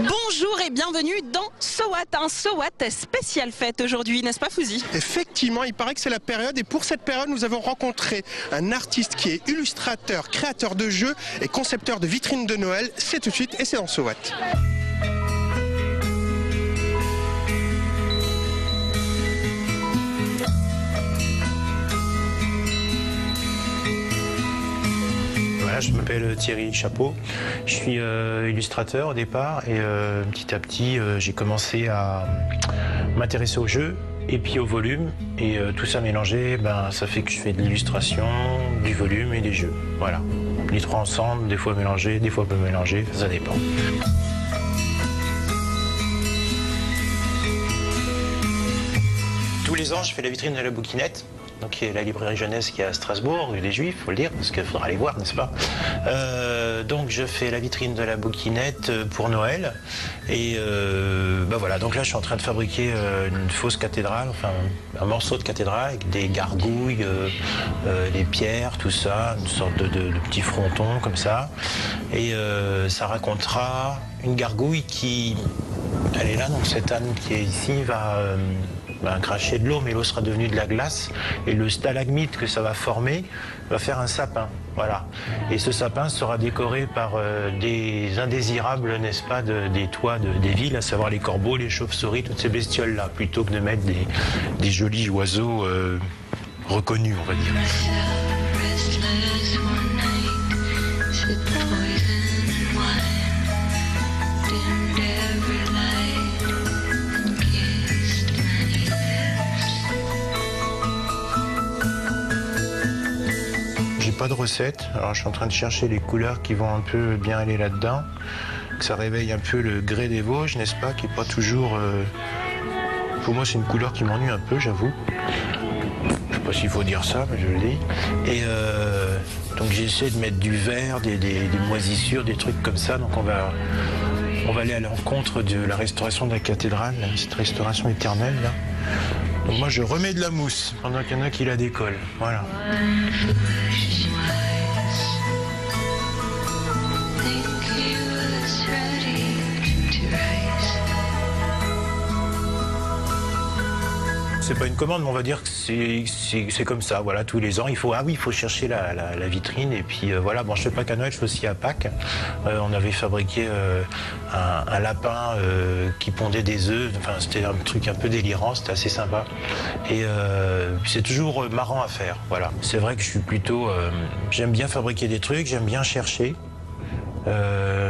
Bonjour et bienvenue dans SOWAT, un SOWAT spécial fête aujourd'hui, n'est-ce pas Fouzi? Effectivement, il paraît que c'est la période et pour cette période, nous avons rencontré un artiste qui est illustrateur, créateur de jeux et concepteur de vitrines de Noël. C'est tout de suite et c'est dans SOWAT. Je m'appelle Thierry Chapeau, je suis illustrateur au départ et petit à petit j'ai commencé à m'intéresser au jeu et puis au volume et tout ça mélangé, ça fait que je fais de l'illustration, du volume et des jeux. Voilà, les trois ensemble, des fois mélangés, des fois peu mélangés, ça dépend. Tous les ans je fais la vitrine de la bouquinette. Donc, qui est la librairie jeunesse qui est à Strasbourg, rue des Juifs, faut le dire, parce qu'il faudra aller voir, n'est-ce pas? Donc, je fais la vitrine de la bouquinette pour Noël. Et voilà, donc là, je suis en train de fabriquer une fausse cathédrale, enfin, un morceau de cathédrale avec des gargouilles, des pierres, tout ça, une sorte de petit fronton comme ça. Et ça racontera une gargouille qui, elle est là, donc cette âne qui est ici va cracher de l'eau, mais l'eau sera devenue de la glace. Et le stalagmite que ça va former va faire un sapin. Voilà. Et ce sapin sera décoré par des indésirables, n'est-ce pas, des toits des villes, à savoir les corbeaux, les chauves-souris, toutes ces bestioles-là, plutôt que de mettre des jolis oiseaux reconnus, on va dire. Pas de recette, alors je suis en train de chercher les couleurs qui vont un peu bien aller là-dedans, que ça réveille un peu le grès des Vosges, n'est-ce pas, qui est pas toujours... Pour moi c'est une couleur qui m'ennuie un peu, j'avoue. Je sais pas s'il faut dire ça, mais je le dis. Et donc j'essaie de mettre du vert, des moisissures, des trucs comme ça, donc on va aller à l'encontre de la restauration de la cathédrale, cette restauration éternelle là. Donc moi je remets de la mousse pendant qu'il y en a qui la décollent, voilà. C'est pas une commande, mais on va dire que c'est comme ça. Voilà, tous les ans, il faut chercher la vitrine. Et puis voilà, bon, je fais pas qu'à Noël, je fais aussi à Pâques. On avait fabriqué un lapin qui pondait des œufs. Enfin, c'était un truc un peu délirant, c'était assez sympa. Et c'est toujours marrant à faire. Voilà, c'est vrai que je suis plutôt, j'aime bien fabriquer des trucs, j'aime bien chercher.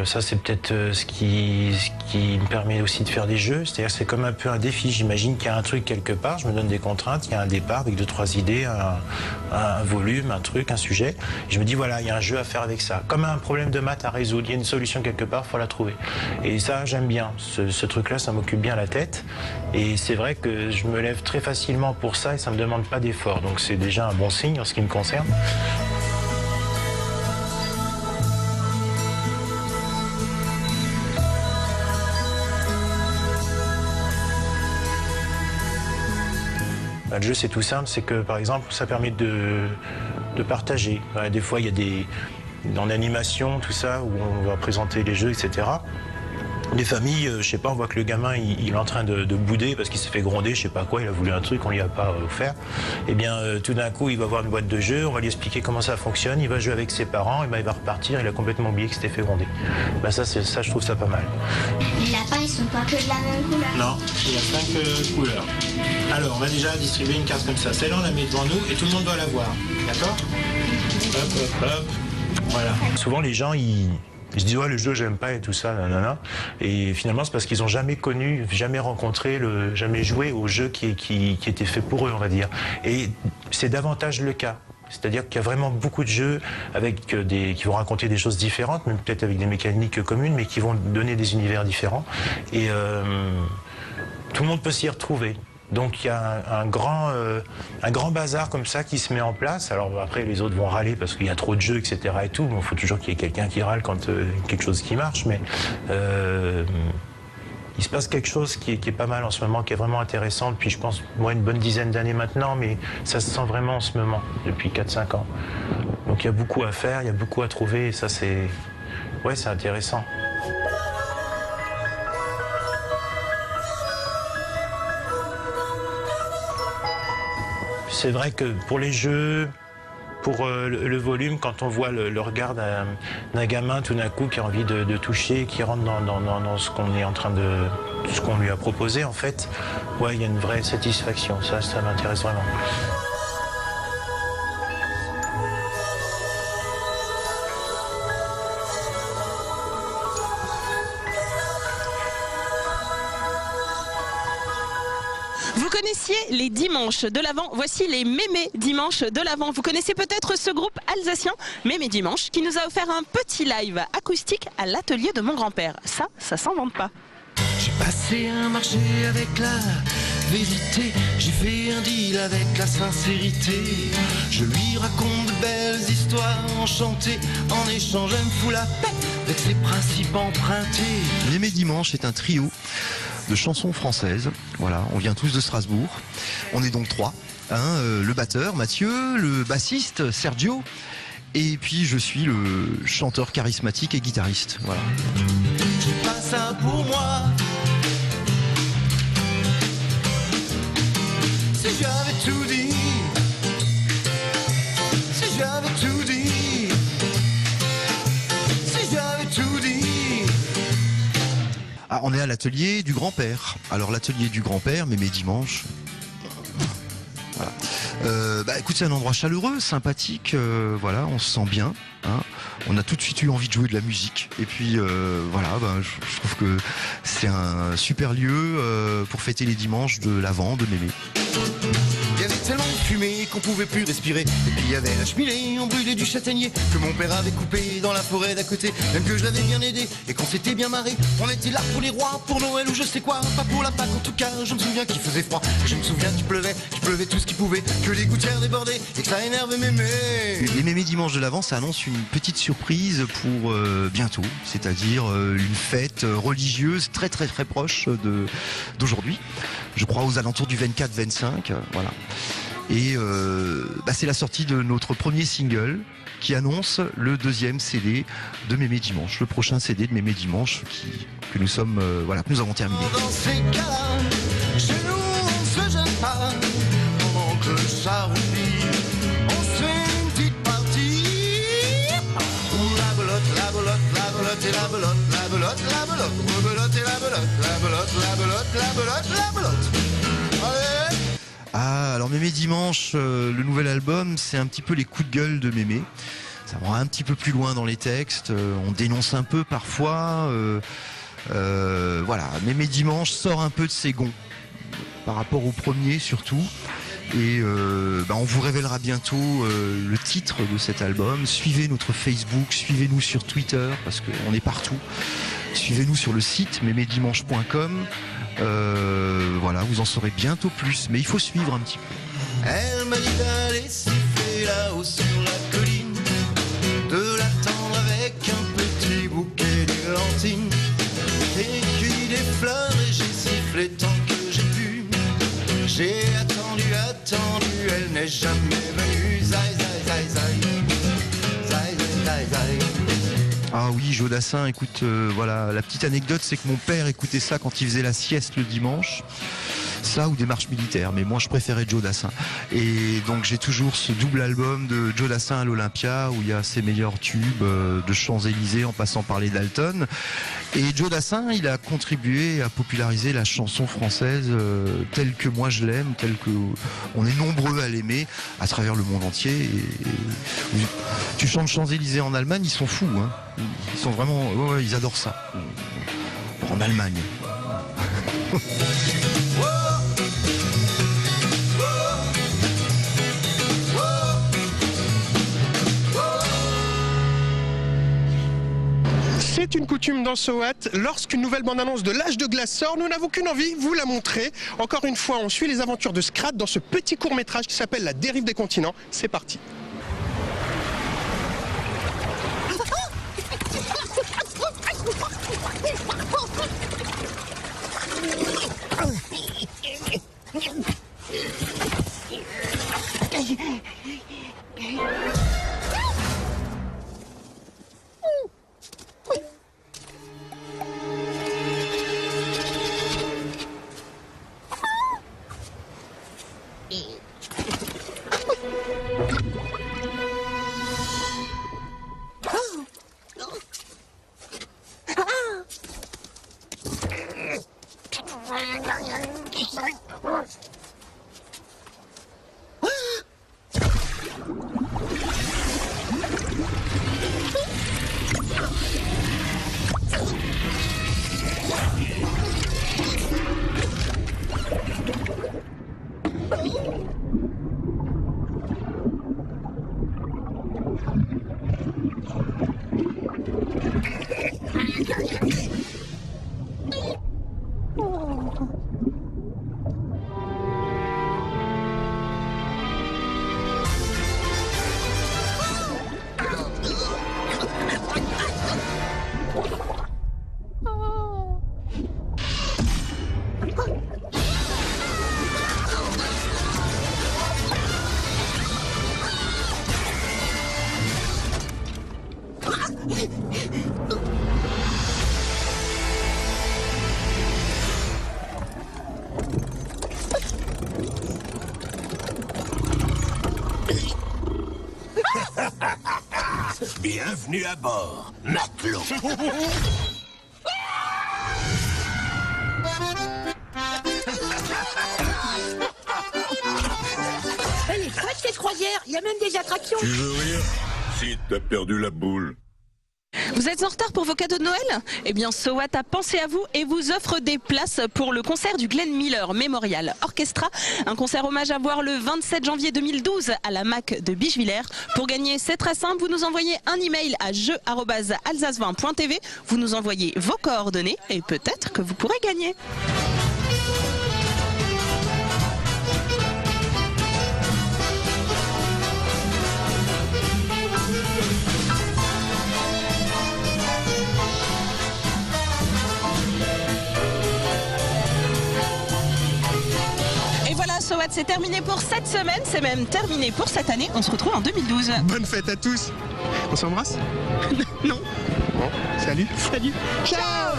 Ça c'est peut-être ce qui me permet aussi de faire des jeux, c'est-à-dire c'est comme un peu un défi, j'imagine qu'il y a un truc quelque part, je me donne des contraintes, il y a un départ avec 2-3 idées, un volume, un truc, un sujet, et je me dis voilà, il y a un jeu à faire avec ça, comme un problème de maths à résoudre, il y a une solution quelque part, il faut la trouver. Et ça j'aime bien, ce truc-là ça m'occupe bien la tête, et c'est vrai que je me lève très facilement pour ça et ça me demande pas d'effort, donc c'est déjà un bon signe en ce qui me concerne. Le jeu c'est tout simple, c'est que par exemple ça permet de partager. Des fois il y a en animation, tout ça, où on va présenter les jeux, etc. Les familles, je sais pas, on voit que le gamin il est en train de bouder parce qu'il s'est fait gronder, je sais pas quoi, il a voulu un truc, on lui a pas offert. Et bien tout d'un coup il va voir une boîte de jeux, on va lui expliquer comment ça fonctionne, il va jouer avec ses parents, et il va repartir, il a complètement oublié qu'il s'était fait gronder. Ça je trouve ça pas mal. Les lapins ils sont pas que de la même couleur? Non, il y a 5 couleurs. Alors on va déjà distribuer une carte comme ça, celle-là on la met devant nous et tout le monde doit la voir, d'accord? Hop, hop, hop, voilà. Souvent les gens ils se disent ouais le jeu j'aime pas et tout ça, nanana. Et finalement c'est parce qu'ils ont jamais connu, jamais rencontré, jamais joué au jeu qui était fait pour eux, on va dire. Et c'est davantage le cas. C'est-à-dire qu'il y a vraiment beaucoup de jeux avec qui vont raconter des choses différentes, même peut-être avec des mécaniques communes, mais qui vont donner des univers différents. Et tout le monde peut s'y retrouver. Donc il y a un grand bazar comme ça qui se met en place. Alors après les autres vont râler parce qu'il y a trop de jeux, etc. et tout. Bon, il faut toujours qu'il y ait quelqu'un qui râle quand quelque chose qui marche, mais il se passe quelque chose qui est pas mal en ce moment, qui est vraiment intéressant depuis, je pense, moi, une bonne dizaine d'années maintenant, mais ça se sent vraiment en ce moment, depuis 4-5 ans. Donc il y a beaucoup à faire, il y a beaucoup à trouver, et ça c'est intéressant. c'est vrai que pour les jeux, pour le volume, quand on voit le regard d'un gamin tout d'un coup qui a envie de toucher, qui rentre dans ce qu'on est en train de, ce qu'on lui a proposé en fait, ouais, il y a une vraie satisfaction. Ça m'intéresse vraiment. Vous connaissiez les dimanches de l'Avent, voici les Mémé Dimanches de l'Avent. Vous connaissez peut-être ce groupe alsacien, Mémé Dimanche, qui nous a offert un petit live acoustique à l'atelier de mon grand-père. Ça s'invente pas. J'ai passé un marché avec la vérité, j'ai fait un deal avec la sincérité. Je lui raconte de belles histoires enchantées, en échange elle me fout la paix avec ses principes empruntés. Mémé Dimanche est un trio de chansons françaises. Voilà, on vient tous de Strasbourg. On est donc 3. Le batteur Mathieu, le bassiste Sergio, et puis je suis le chanteur charismatique et guitariste. Voilà. C'est pas ça pour moi. Si j'avais tout dit, si j'avais tout dit, si j'avais tout dit. Ah, on est à l'atelier du grand-père. Alors l'atelier du grand-père, Mémé Dimanche. Voilà. Écoute, c'est un endroit chaleureux, sympathique. Voilà, on se sent bien. On a tout de suite eu envie de jouer de la musique. Et puis voilà, je trouve que c'est un super lieu pour fêter les dimanches de l'Avent de Mémé. Il y avait tellement de fumée qu'on pouvait plus respirer. Et puis il y avait la cheminée, on brûlait du châtaignier que mon père avait coupé dans la forêt d'à côté. Même que je l'avais bien aidé et qu'on s'était bien marré. On était là pour les rois, pour Noël ou je sais quoi. Pas pour la Pâque en tout cas, je me souviens qu'il faisait froid. Je me souviens qu'il pleuvait tout ce qu'il pouvait. Que les gouttières débordaient et que ça énervait Mémé. Les Mémé Dimanche de l'Avent, ça annonce une petite surprise pour bientôt. C'est-à-dire une fête religieuse très très très proche d'aujourd'hui. Je crois aux alentours du 24-25, voilà. Et c'est la sortie de notre premier single qui annonce le 2e CD de Mémé Dimanche, le prochain CD de Mémé Dimanche que nous sommes, que nous avons terminé. Dans ces cas-là, chez nous on se gêne pas. Pendant que le char roupille, on se fait une petite partie. Où la belote, la belote, la belote et la belote, la belote, la belote, la belote et la belote, la belote, la belote, la belote, la belote. Allez! Ah, alors Mémé Dimanche, le nouvel album, c'est un petit peu les coups de gueule de Mémé. Ça va un petit peu plus loin dans les textes, on dénonce un peu parfois. Voilà, Mémé Dimanche sort un peu de ses gonds par rapport au premier surtout. Et on vous révélera bientôt le titre de cet album. Suivez notre Facebook, suivez-nous sur Twitter parce qu'on est partout. Suivez-nous sur le site mémédimanche.com. Voilà, vous en saurez bientôt plus, mais il faut suivre un petit peu. Elle m'a dit d'aller siffler là-haut sur la colline, de l'attendre avec un petit bouquet d'églantines. J'ai cueilli des fleurs et j'ai sifflé tant que j'ai pu. J'ai attendu, elle n'est jamais venue. Zai, zai, zai, zai. Zai, zai, zai, zai. Ah oui, Joe Dassin, écoute, voilà, la petite anecdote, c'est que mon père écoutait ça quand il faisait la sieste le dimanche. Ça ou des marches militaires, mais moi je préférais Joe Dassin. Et donc j'ai toujours ce double album de Joe Dassin à l'Olympia où il y a ses meilleurs tubes de Champs-Élysées en passant par les Dalton. Et Joe Dassin, il a contribué à populariser la chanson française telle que moi je l'aime, telle que on est nombreux à l'aimer à travers le monde entier. Et tu chantes Champs-Élysées en Allemagne, ils sont fous, hein. Ils sont vraiment, ouais, ils adorent ça. En Allemagne. C'est une coutume dans SOAT, lorsqu'une nouvelle bande-annonce de l'âge de glace sort, nous n'avons qu'une envie, vous la montrer. Encore une fois, on suit les aventures de Scrat dans ce petit court-métrage qui s'appelle La dérive des continents. C'est parti. Bienvenue à bord, matelot. Elle est chouette cette croisière, il y a même des attractions. Tu veux rire? Si t'as perdu la boule. Vous êtes en retard pour vos cadeaux de Noël? Eh bien, SOWAT a pensé à vous et vous offre des places pour le concert du Glenn Miller Memorial Orchestra. Un concert hommage à voir le 27 janvier 2012 à la MAC de Bichevillers. Pour gagner, c'est très simple. Vous nous envoyez un email à jeu@alsace20.tv. Vous nous envoyez vos coordonnées et peut-être que vous pourrez gagner. SOWAT, c'est terminé pour cette semaine, c'est même terminé pour cette année. On se retrouve en 2012. Bonne fête à tous. On s'embrasse? Non. Bon, salut. Salut. Ciao.